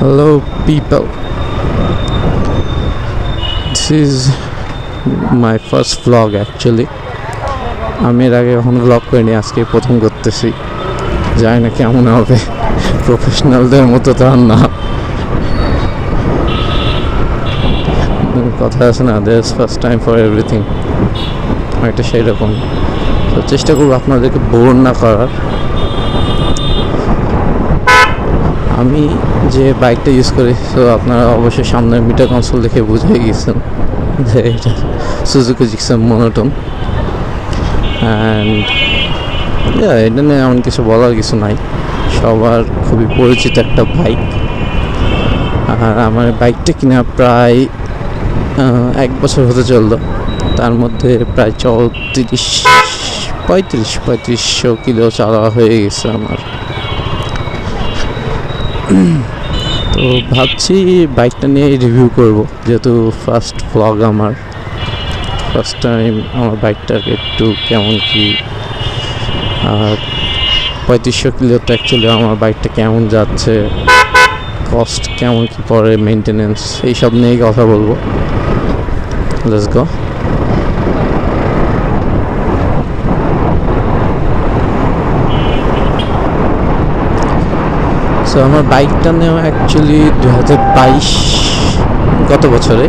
Hello people, this is my first vlog actually. আমি এর আগে কখনো vlog করিনি, আজকে প্রথম করতেছি। জানি না কেমন হবে, প্রফেশনালদের মতো তো আর না। কথা আছে না, there is first time for everything, একটা সেই রকম। তো চেষ্টা করবো আপনাদেরকে বোর না করার। আমি যে বাইকটা ইউজ করি, তো আপনারা অবশ্যই সামনের মিটার কনসোল দেখে বুঝে গিয়েছেন যে এটা সুজুকি জিক্সার মোনোটোন। অ্যান্ড এটা নিয়ে এমন কিছু বলার কিছু নাই, সবার খুবই পরিচিত একটা বাইক। আর আমার বাইকটা কিনা প্রায় 1 বছর হতে চললো। তার মধ্যে প্রায় 3500 কিলো চালা হয়ে গেছে আমার। তো ভাবছি বাইকটা নিয়ে রিভিউ করব, যেহেতু ফার্স্ট ভ্লগ আমার, ফার্স্ট টাইম আমার বাইকটাকে একটু কেমন কি 3500 কিলোতে অ্যাকচুয়ালি আমার বাইকটা কেমন যাচ্ছে, কস্ট কেমন কি পড়ে, মেনটেনেন্স, এইসব নিয়েই কথা বলবো। Let's go. সো আমার বাইকটা নেওয়া অ্যাকচুয়ালি 2022 গত বছরে,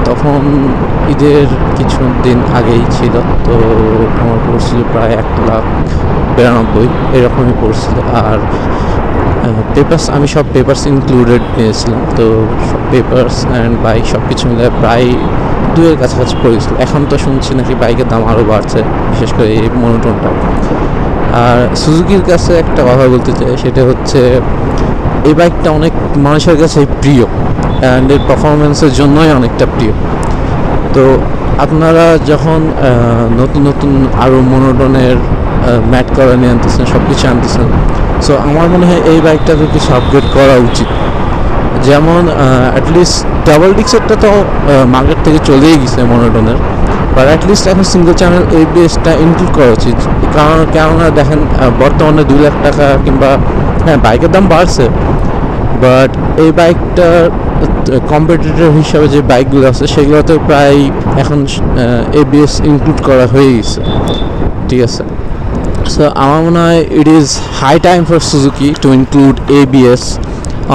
তখন ঈদের কিছু দিন আগেই ছিল। তো আমার পড়ছিল প্রায় 1,92,000 এরকমই পড়ছিল। আর পেপারস, আমি সব পেপারস ইনক্লুডেড নিয়েছিলাম। তো সব পেপারস অ্যান্ড বাইক সব কিছু মিলে প্রায় 2,000 কাছাকাছি পড়েছিল। এখন তো শুনছি নাকি বাইকের দাম আরও বাড়ছে, বিশেষ করে এই মোনোটোনটা। আর সুজুকির কাছে একটা কথা বলতে চাই, সেটা হচ্ছে এই বাইকটা অনেক মানুষের কাছে প্রিয় অ্যান্ড এর পারফরমেন্সের জন্যই অনেকটা প্রিয়। তো আপনারা যখন নতুন নতুন আরও মোনোটোনের ম্যাট করা নিয়ে আনতেছেন, সব কিছু আনতেছেন, সো আমার মনে হয় এই বাইকটাকে কিছু আপগ্রেড করা উচিত। যেমন অ্যাটলিস্ট ডাবল ডিক্সেরটা তো মার্কেট থেকে চলেই গেছে মোনোটোনের, বাট অ্যাটলিস্ট এখন সিঙ্গল চ্যানেল এবিএসটা ইনক্লুড করা উচিত। কেননা দেখেন বর্তমানে 2 লাখ টাকা কিংবা, হ্যাঁ বাইকের দাম বাড়ছে, বাট এই বাইকটার কম্পিটিটর হিসাবে যে বাইকগুলো আছে সেগুলোতে প্রায় এখন এবিএস ইনক্লুড করা হয়ে গেছে, ঠিক আছে। সো আমার মনে হয় it is high time for Suzuki to include ABS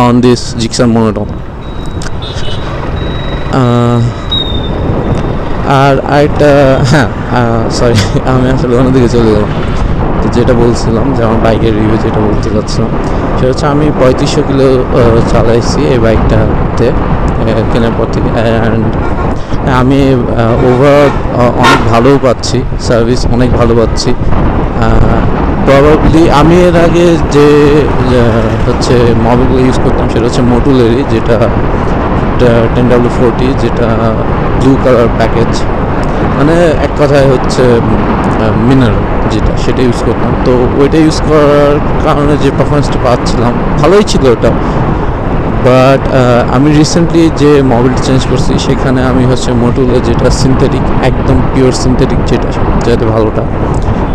on this Gixxer monotone. আর আরেকটা, হ্যাঁ সরি, আমি আসলে অন্যদিকে চলে গেলাম। তো যেটা বলছিলাম, যে আমার বাইকের রিভিউ যেটা বলতে চাচ্ছিলাম, সেটা হচ্ছে আমি 3500 কিলো চালাইছি এই বাইকটাতে কেনার পর থেকে। অ্যান্ড আমি ওভারঅল অনেক ভালোও পাচ্ছি, সার্ভিস অনেক ভালো পাচ্ছি। প্রবাবলি আমি এর আগে যে হচ্ছে মডেলগুলো ইউজ করতাম সেটা হচ্ছে মোটুলেরই, যেটা 10W40, যেটা ব্লু কালার প্যাকেজ, মানে এক কথায় হচ্ছে মিনারেল, যেটা সেটা ইউজ করতাম। তো ওইটা ইউজ করার কারণে যে পারফরমেন্সটা পাচ্ছিলাম ভালোই ছিল ওটা। বাট আমি রিসেন্টলি যে মডেলটা চেঞ্জ করছি, সেখানে আমি হচ্ছে মোটুলে যেটা সিনথেটিক, একদম পিওর সিনথেটিক, যেটা ভালোটা,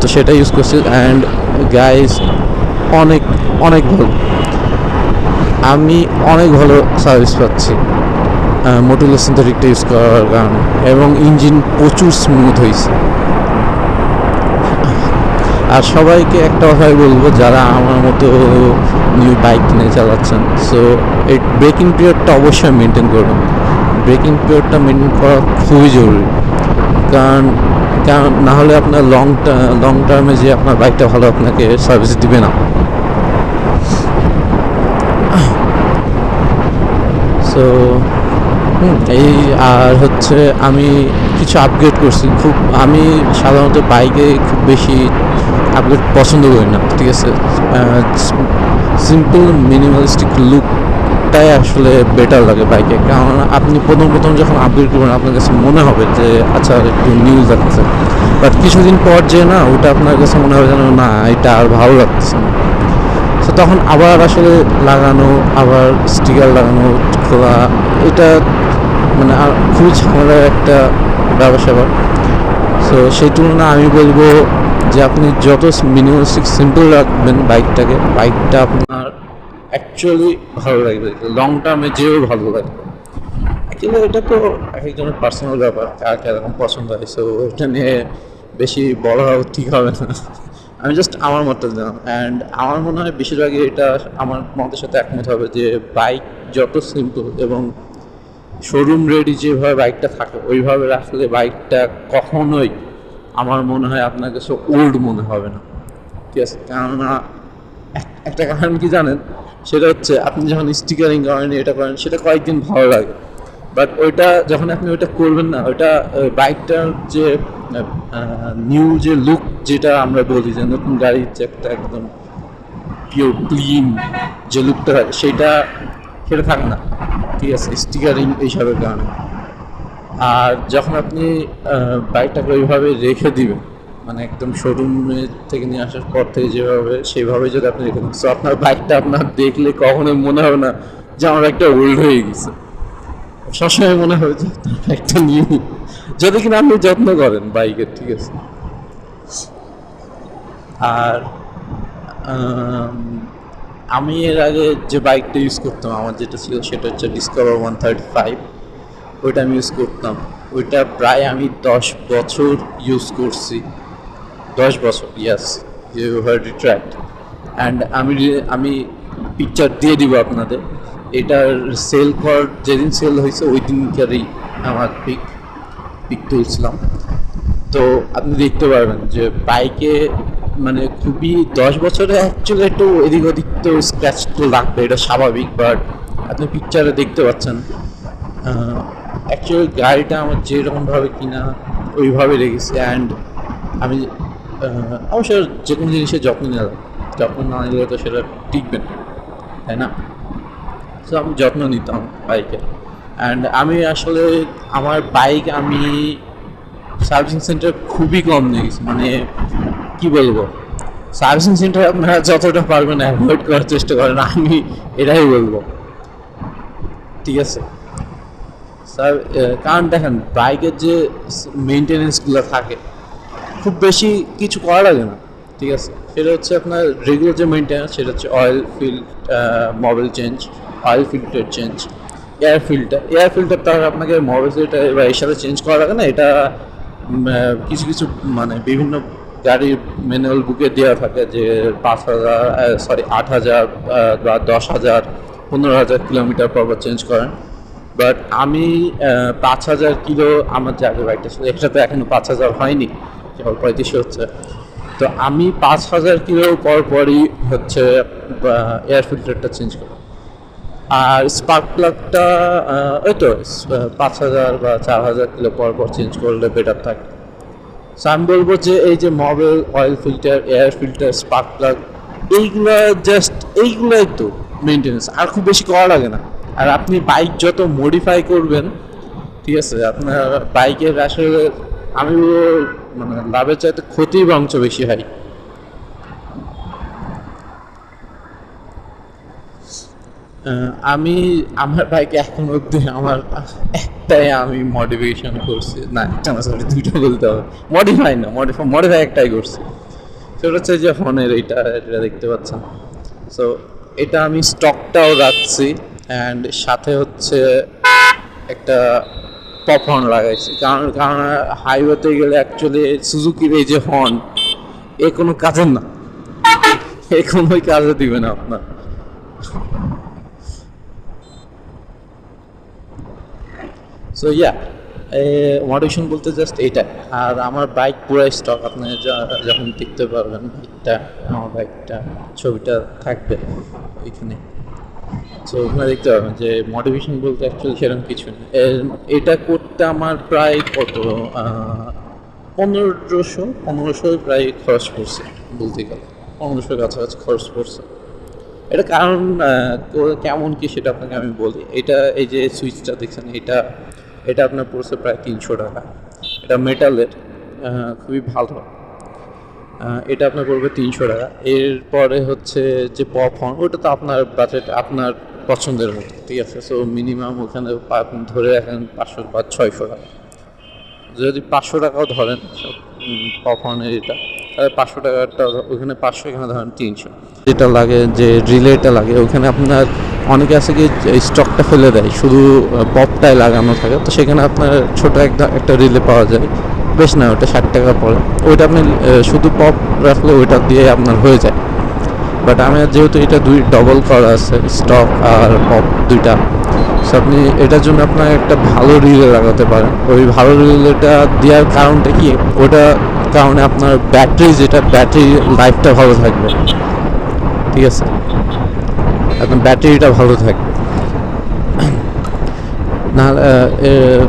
তো সেটা ইউজ করছি। অ্যান্ড গাইজ অনেক অনেক ভালো, আমি অনেক ভালো সার্ভিস পাচ্ছি মোটুলের সিনথেটিকটা ইউজ করার কারণে, এবং ইঞ্জিন প্রচুর স্মুথ হয়েছে। আর সবাইকে একটা কথাই বলবো, যারা আমার মতো নিউ বাইক কিনে চালাচ্ছেন, সো এই ব্রেকিং পিরিয়ডটা অবশ্যই মেনটেন করবেন। ব্রেকিং পিরিয়ডটা মেনটেন করা খুবই জরুরি, কারণ না হলে আপনার লং টার্মে যে আপনার বাইকটা ভালো আপনাকে সার্ভিস দিবে না। সো এই, আর হচ্ছে আমি কিছু আপগ্রেড করছি খুব। আমি সাধারণত বাইকে খুব বেশি আপগ্রেড পছন্দ করি না, ঠিক আছে। সিম্পল মিনিমালিস্টিক লুকটাই আসলে বেটার লাগে বাইকে। কারণ আপনি প্রথম যখন আপগ্রেড করবেন, আপনার কাছে মনে হবে যে আচ্ছা একটু নিউ লাগছে, বাট কিছুদিন পর যে না, ওটা আপনার কাছে মনে হবে যেন না, এটা আর ভালো লাগতেছে না। তো তখন আবার আসলে লাগানো, আবার স্টিকার লাগানো, খোলা, এটা মানে আর খুবই ঝামেলার একটা ব্যবসা। সো সেই তুলনায় আমি বলবো যে আপনি যত মিনিমালিস্টিক সিম্পল রাখবেন বাইকটা আপনার অ্যাকচুয়ালি ভালো লাগবে, লং টার্মে যেও ভালো লাগবে। কিন্তু এটা তো এক একজনের পার্সোনাল ব্যাপার, কার কেরকম পছন্দ হয়, সো এটা নিয়ে বেশি বলা ঠিক হবে না। আমি জাস্ট আমার মতটা দিলাম, অ্যান্ড আমার মনে হয় বেশিরভাগই এটা আমার মতের সাথে একমত হবে যে বাইক যত সিম্পল এবং শোরুম রেডি যেভাবে বাইকটা থাকে ওইভাবে রাখলে বাইকটা কখনোই আমার মনে হয় আপনার কাছে ওল্ড মনে হবে না। ঠিক আছে, কেননা একটা কারণ কি জানেন, সেটা হচ্ছে আপনি যখন স্টিকারিং করেন এটা করেন সেটা কয়েকদিন ভালো লাগে, বাট ওইটা যখন আপনি ওইটা করবেন না, ওইটা বাইকটার যে নিউ যে লুক, যেটা আমরা বলি যে নতুন গাড়ির যে একটা একদম পিওর ক্লিন যে লুকটা থাকে সেটা সেটা থাকে না। ঠিক আছে, স্টিকারিং এইসবের কারণে। আর যখন আপনি বাইকটাকে ওইভাবে রেখে দিবেন, মানে একদম শোরুমে থেকে নিয়ে আসার পর থেকে যেভাবে সেইভাবে যদি আপনি রেখে দেন, সো আপনার বাইকটা আপনার দেখলে কখনোই মনে হবে না যে আমার বাইকটা ওল্ড হয়ে গেছে। সবসময় মনে হবে যে আপনার বাইকটা নিউ, যদি কিনা আপনি যত্ন করেন বাইকের। ঠিক আছে। আর আম, আমি এর আগে যে বাইকটা ইউজ করতাম, আমার যেটা ছিল সেটা হচ্ছে ডিসকভার 135। ওইটা আমি ইউজ করতাম। ওইটা প্রায় আমি 10 বছর ইউজ করছি। 10 বছর, yes, you had it right. And আমি পিকচার দিয়ে দিব আপনাদের। এটার সেল কর যেদিন সেল হয়েছে ওই দিনকারই আমার পিক তুলছিলাম। তো আপনি দেখতে পারবেন যে বাইকে মানে খুবই 10 বছরে অ্যাকচুয়ালি একটু এদিক ওদিক তো স্ক্র্যাচ তো লাগবে, এটা স্বাভাবিক, বাট আপনি পিকচারে দেখতে পাচ্ছেন অ্যাকচুয়ালি গাড়িটা আমার যেরকমভাবে কিনা ওইভাবে রেখেছি। অ্যান্ড আমি অবশ্য যে কোনো জিনিসের যত্ন নেওয়া যায়, যত্ন না নিলে তো সেটা টিকবে না, তাই না? তো আমি যত্ন নিতাম বাইকে। অ্যান্ড আমি আসলে আমার বাইক আমি সার্ভিসিং সেন্টার খুবই কম নিয়ে গেছি, মানে কি বলবো, সার্ভিসিং সেন্টার আপনারা যতটা পারবেন অ্যাভয়েড করার চেষ্টা করেন, আমি এটাই বলবো। ঠিক আছে স্যার, কারণ দেখেন বাইকের যে মেনটেনেন্সগুলো থাকে খুব বেশি কিছু করা লাগে না। ঠিক আছে, সেটা হচ্ছে আপনার রেগুলার যে মেনটেন্যান্স, সেটা হচ্ছে oil Mobil change, oil filter change, air filter তার আপনাকে মোবিল ফিল্টার বা এর সাথে চেঞ্জ করা লাগে না। এটা কিছু কিছু মানে বিভিন্ন গাড়ির ম্যানুয়াল বুকে দেওয়া থাকে যে 5,000, সরি 8,000 বা 10,000, 15,000 কিলোমিটার পর চেঞ্জ করেন। বাট আমি 5,000 কিলো আমার যে আগে বাইকটা ছিল, এটা তো এখনো 5,000 হয়নি, কেবল 35 হচ্ছে। তো আমি 5,000 কিলো পর পরই হচ্ছে এয়ার ফিল্টারটা চেঞ্জ করি। আর স্পার্ক প্লাগটা ওই তো 5,000 বা 4,000 কিলো পর পর চেঞ্জ করলে বেটার থাকে। সো আমি বলবো যে এই যে Mobil, oil filter, air filter, spark plug, এইগুলা জাস্ট এইগুলাই তো মেনটেন্স, আর খুব বেশি করা লাগে না। আর আপনি বাইক যত মডিফাই করবেন, ঠিক আছে, আপনার বাইকের আসলে আমি বলবো মানে লাভের চাইতে ক্ষতির অংশ বেশি হয়। আমি আমার বাইকে এখন অব্দি আমার একটাই আমি মডিফিকেশন করছি, না একটা না, সরি দুইটা বলতে হবে। মডিফাই একটাই করছি, সেটা হচ্ছে যে ফোনের এটা দেখতে পাচ্ছেন। সো এটা আমি স্টকটাও রাখছি, অ্যান্ড সাথে হচ্ছে একটা পপ হর্ন লাগাইছি, কারণ কারণ হাইওয়েতে গেলে অ্যাকচুয়ালি সুজুকির এই যে হর্ন, এ কোনো কাজের না, এ কোনোই কাজে দিবে না আপনার। সো ইয়া, মডিফিকেশন বলতে জাস্ট এইটা। আর আমার বাইক পুরো স্টক, আপনি যখন দেখতে পারবেন বাইকটা, আমার বাইকটা ছবিটা থাকবে এখানে। সো ওখানে দেখতে পাবেন যে মডিফিকেশন বলতে অ্যাকচুয়ালি সেরকম কিছু নেই। এটা করতে আমার প্রায় কত 1500 প্রায় খরচ পড়ছে, বলতে গেলে 1500 কাছাকাছি খরচ পড়ছে। এটা কারণ কেমন কি সেটা আপনাকে আমি বলি। এটা এই যে সুইচটা দেখছেন, এটা এটা আপনার পড়ছে প্রায় 300 টাকা। এটা মেটালের, খুবই ভালো। এটা আপনার পড়বে 300 টাকা। এরপরে হচ্ছে যে পপ হর্ন, ওটা তো আপনার বাজেট, আপনার পছন্দের মতো। ঠিক আছে, সো মিনিমাম ওখানে আপনি ধরে রাখেন 500 বা 600 টাকা। যদি 500 টাকাও ধরেন পপ হর্নের এটা, 500 টাকাটা ওখানে 500, এখানে ধরেন 300। যেটা লাগে, যে রিলেটা লাগে, ওখানে আপনার অনেকে আছে কি স্টকটা ফেলে দেয়, শুধু পপটাই লাগানো থাকে, তো সেখানে আপনার ছোট একটা রিলে পাওয়া যায়, বেশ না, ওটা 60 টাকা পড়ে। ওইটা আপনি শুধু পপ রাখলে ওইটা দিয়ে আপনার হয়ে যায়। বাট আমার যেহেতু এটা ডবল করা আছে, স্টক আর পপ দুইটা, সো আপনি এটার জন্য আপনার একটা ভালো রিলে লাগাতে পারেন। ওই ভালো রিলেটা দেওয়ার কারণটা কি, ওটা কারণে আপনার ব্যাটারি লাইফটা ভালো থাকবে, ঠিক আছে, আপনার ব্যাটারিটা ভালো থাকবে।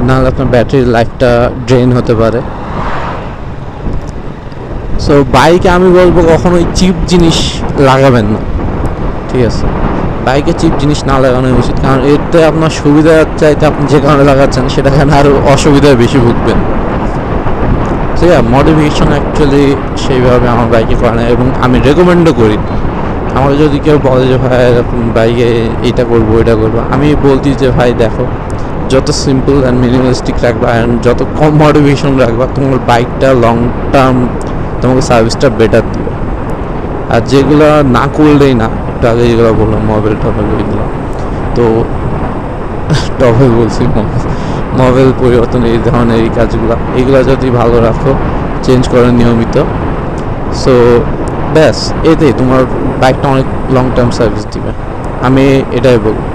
নাহলে আপনার ব্যাটারির লাইফটা ড্রেন হতে পারে। সো বাইকে আমি বলবো কখনোই চিপ জিনিস লাগাবেন না, ঠিক আছে, বাইকে চিপ জিনিস না লাগানোই উচিত, কারণ এতে আপনার সুবিধার চাইতে আপনি যে কারণে লাগাচ্ছেন সেটা কারণে আরও অসুবিধায় বেশি ভুগবেন। তো মডিফিকেশন অ্যাকচুয়ালি সেইভাবে আমার বাইকে করে না, এবং আমি রেকমেন্ডও করি। আমাকে যদি কেউ বলে যে ভাই বাইকে এইটা করবো ওইটা করবো, আমি বলছি যে ভাই দেখো, যত সিম্পল অ্যান্ড মিনিমালিস্টিক রাখবা অ্যান্ড যত কম মডিফিকেশন রাখবা, তোমার বাইকটা লং টার্ম তোমাকে সার্ভিসটা বেটার দিবে। আর যেগুলো না করলেই না, একটু আগে যেগুলো বললাম মোবাইল টবেল, ওইগুলো তো টবেল বলছি, মোবাইল পরিবর্তন, এই ধরনের এই কাজগুলো, এইগুলো যদি ভালো রাখো, চেঞ্জ করো নিয়মিত, সো ব্যাস, এতে তোমার বাইকটা অনেক লং টার্ম সার্ভিস দিবে, আমি এটাই বলবো।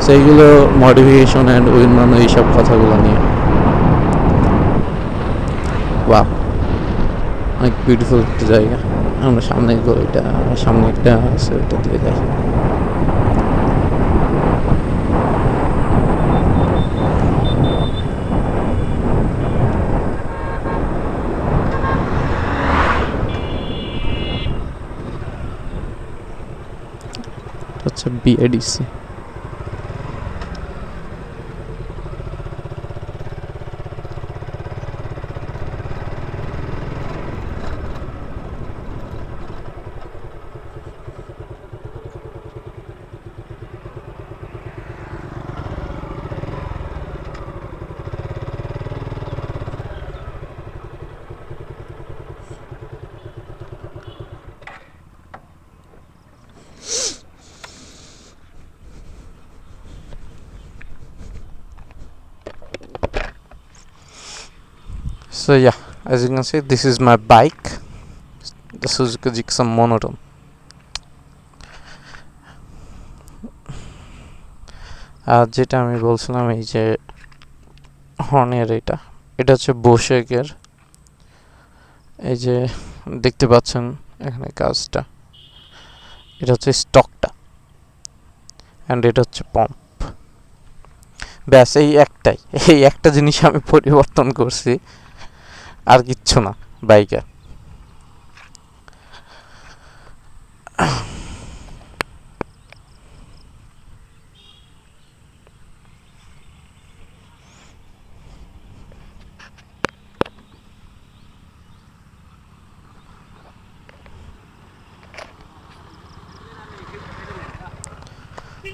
সো এইগুলো মডিফিকেশন অ্যান্ড অন্যান্য এইসব কথাগুলো নিয়ে। বাহ, অনেক বিউটিফুল একটা জায়গা। আমরা সামনে এটা সামনে একটা আছে, ওইটা দিয়ে যাই। হচ্ছে BADC. So yeah, as you can see, this is my bike, the Suzuki Gixxer Moto. আর যেটা আমি বলছিলাম, এই যে হর্নের এটা হচ্ছে বোশেকের, এই যে দেখতে পাচ্ছেন এখানে কাজটা, এটা হচ্ছে স্টকটা, অ্যান্ড এটা হচ্ছে পাম্প। ব্যাস এই একটা জিনিস আমি পরিবর্তন করছি, আর কিচ্ছু না বাইকে।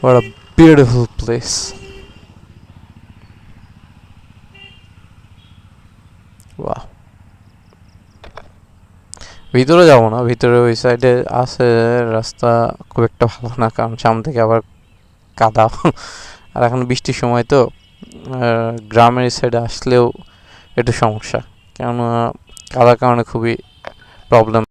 What a beautiful place. Wow. ভিতরে যাবো না, ভিতরে ওই সাইডে আছে রাস্তা, খুব একটা ভালো না, কারণ সামনে থেকে আবার কাদা, আর এখন বৃষ্টির সময় তো গ্রামের এই সাইডে আসলেও একটু সমস্যা, কেননা কাদার কারণে খুবই প্রবলেম।